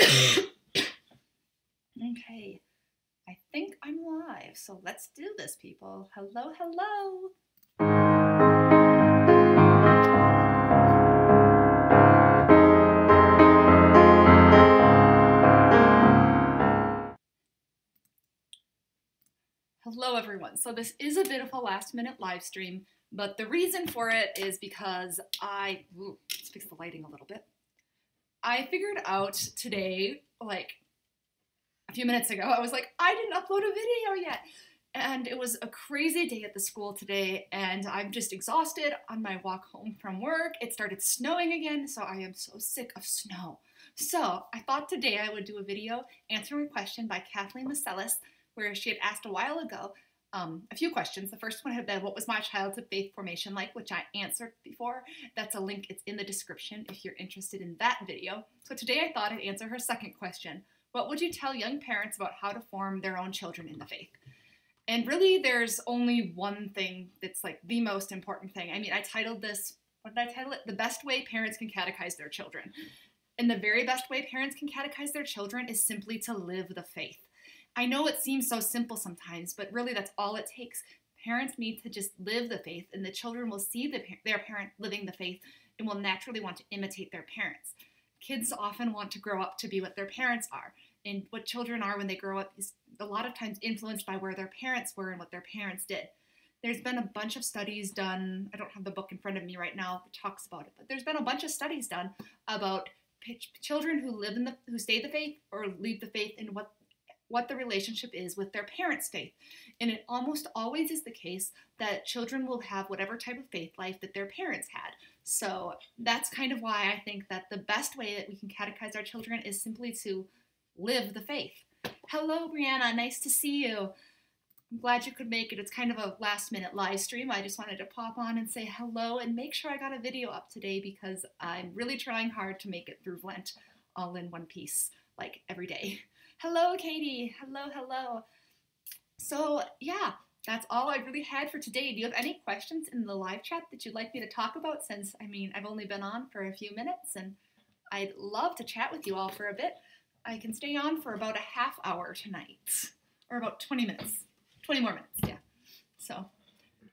Okay, I think I'm live, so let's do this, people. Hello, hello. Hello, everyone. So this is a bit of a last-minute live stream, but the reason for it is because let's fix the lighting a little bit. I figured out today, like a few minutes ago, I was like, I didn't upload a video yet. And it was a crazy day at the school today, and I'm just exhausted on my walk home from work. It started snowing again, so I am so sick of snow. So I thought today I would do a video answering a question by Kathleen Macelis, where she had asked a while ago a few questions. The first one had been, what was my childhood faith formation like, which I answered before. That's a link, it's in the description if you're interested in that video. So today I thought I'd answer her second question. What would you tell young parents about how to form their own children in the faith? And really, there's only one thing that's like the most important thing. I mean, I titled this, what did I title it? The best way parents can catechize their children. And the very best way parents can catechize their children is simply to live the faith. I know it seems so simple sometimes, but really that's all it takes. Parents need to just live the faith, and the children will see their parent living the faith and will naturally want to imitate their parents. Kids often want to grow up to be what their parents are. And what children are when they grow up is a lot of times influenced by where their parents were and what their parents did. There's been a bunch of studies done, I don't have the book in front of me right now that talks about it, but there's been a bunch of studies done about children who stay the faith or leave the faith and what the relationship is with their parents' faith. And it almost always is the case that children will have whatever type of faith life that their parents had. So that's kind of why I think that the best way that we can catechize our children is simply to live the faith. Hello, Brianna. Nice to see you. I'm glad you could make it. It's kind of a last-minute live stream. I just wanted to pop on and say hello and make sure I got a video up today because I'm really trying hard to make it through vLent all in one piece, like every day. Hello, Katie. Hello, hello. So, yeah, that's all I really had for today. Do you have any questions in the live chat that you'd like me to talk about since, I mean, I've only been on for a few minutes and I'd love to chat with you all for a bit. I can stay on for about a half hour tonight, or about 20 minutes, 20 more minutes, yeah. So,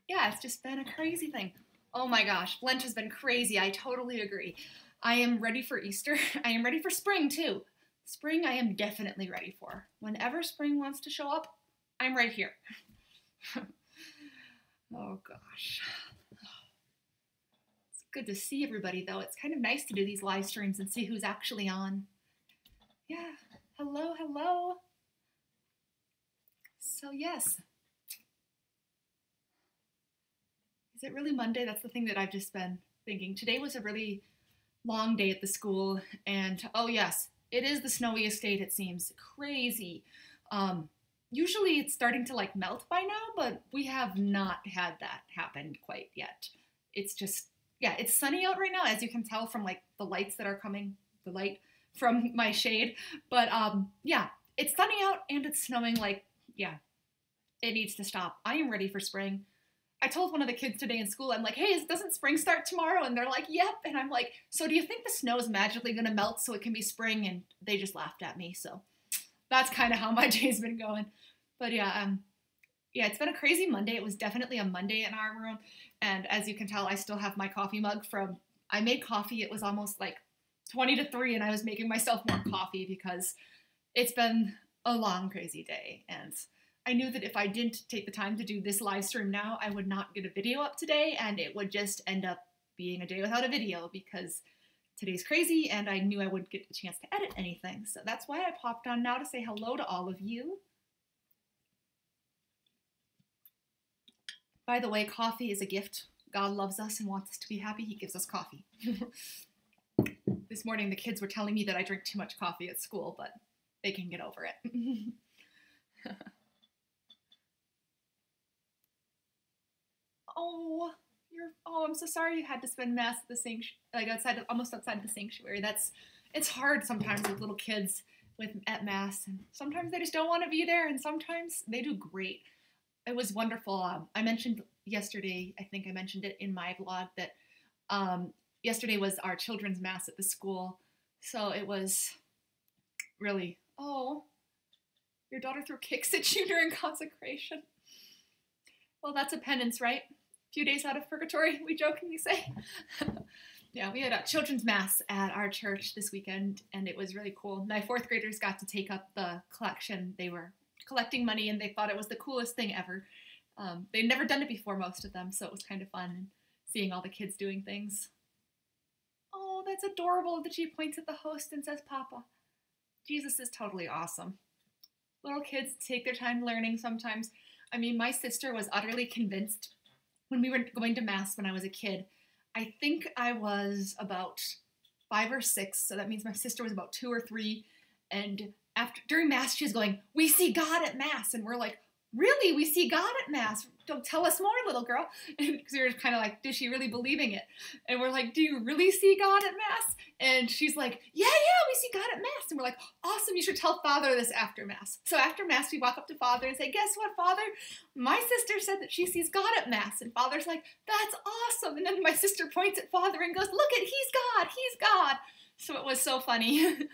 yeah, it's just been a crazy thing. Oh my gosh, Lent has been crazy, I totally agree. I am ready for Easter. I am ready for spring, too. Spring, I am definitely ready for. Whenever spring wants to show up, I'm right here. Oh gosh. It's good to see everybody, though. It's kind of nice to do these live streams and see who's actually on. Yeah, hello, hello. So yes. Is it really Monday? That's the thing that I've just been thinking. Today was a really long day at the school, and oh yes, it is the snowiest state, it seems. Crazy. Usually it's starting to like melt by now, but we have not had that happen quite yet. It's just, yeah, it's sunny out right now, as you can tell from like the lights that are coming, the light from my shade, but yeah, it's sunny out and it's snowing. Like, yeah, it needs to stop. I am ready for spring. I told one of the kids today in school, I'm like, hey, doesn't spring start tomorrow? And they're like, yep. And I'm like, so do you think the snow is magically gonna melt so it can be spring? And they just laughed at me. So that's kind of how my day's been going. But yeah, it's been a crazy Monday. It was definitely a Monday in our room. And as you can tell, I still have my coffee mug from, I made coffee. It was almost like 20 to 3 and I was making myself more coffee because it's been a long, crazy day. And I knew that if I didn't take the time to do this live stream now, I would not get a video up today and it would just end up being a day without a video because today's crazy and I knew I wouldn't get a chance to edit anything. So that's why I popped on now to say hello to all of you. By the way, coffee is a gift. God loves us and wants us to be happy. He gives us coffee. This morning, the kids were telling me that I drink too much coffee at school, but they can get over it. Oh, I'm so sorry you had to spend Mass at the sanctuary, almost outside the sanctuary. It's hard sometimes with little kids at Mass, and sometimes they just don't want to be there, and sometimes they do great. It was wonderful. I mentioned yesterday, I think I mentioned it in my vlog, that yesterday was our children's Mass at the school. So it was Really? Oh, your daughter threw kicks at you during consecration. Well, that's a penance, right? A few days out of purgatory, we jokingly say. Yeah, we had a children's mass at our church this weekend, and it was really cool. My fourth graders got to take up the collection. They were collecting money, and they thought it was the coolest thing ever. They'd never done it before, most of them, so it was kind of fun seeing all the kids doing things. Oh, that's adorable that she points at the host and says, Papa. Jesus is totally awesome. Little kids take their time learning sometimes. I mean, my sister was utterly convinced when we were going to Mass when I was a kid. I think I was about 5 or 6, so that means my sister was about 2 or 3. And during Mass, she was going, "We see God at Mass," and we're like, "Really? We see God at Mass? Don't tell us more, little girl." Because we were kind of like, "Is she really believing it?" And we're like, "Do you really see God at Mass?" And she's like, "Yeah, we see God at Mass." And we're like, "Awesome, you should tell Father this after Mass." So after Mass, we walk up to Father and say, "Guess what, Father? My sister said that she sees God at Mass." And Father's like, "That's awesome." And then my sister points at Father and goes, "Look, he's God, he's God." So it was so funny.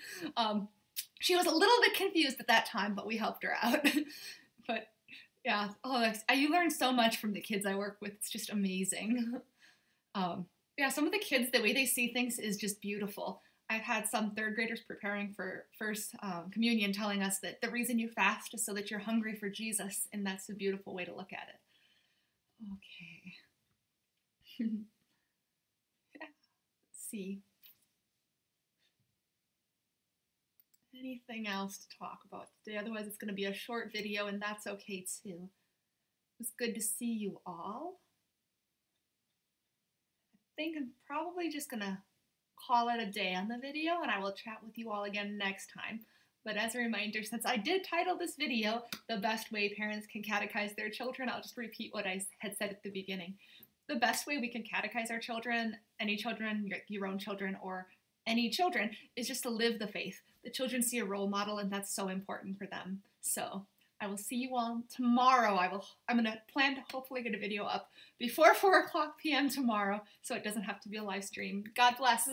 She was a little bit confused at that time, but we helped her out. But yeah, you learn so much from the kids I work with. It's just amazing. Yeah, some of the kids, the way they see things is just beautiful. I've had some third graders preparing for first communion telling us that the reason you fast is so that you're hungry for Jesus, and that's a beautiful way to look at it. Okay. Yeah. Let's see. Anything else to talk about today? Otherwise, it's going to be a short video, and that's okay too. It was good to see you all. I think I'm probably just going to call it a day on the video, and I will chat with you all again next time. But as a reminder, since I did title this video, "The Best Way Parents Can Catechize Their Children," I'll just repeat what I had said at the beginning. The best way we can catechize our children, any children, your own children, or any children, is just to live the faith. The children see a role model, and that's so important for them. So I will see you all tomorrow. I'm going to plan to hopefully get a video up before 4 p.m. tomorrow, so it doesn't have to be a live stream. God bless.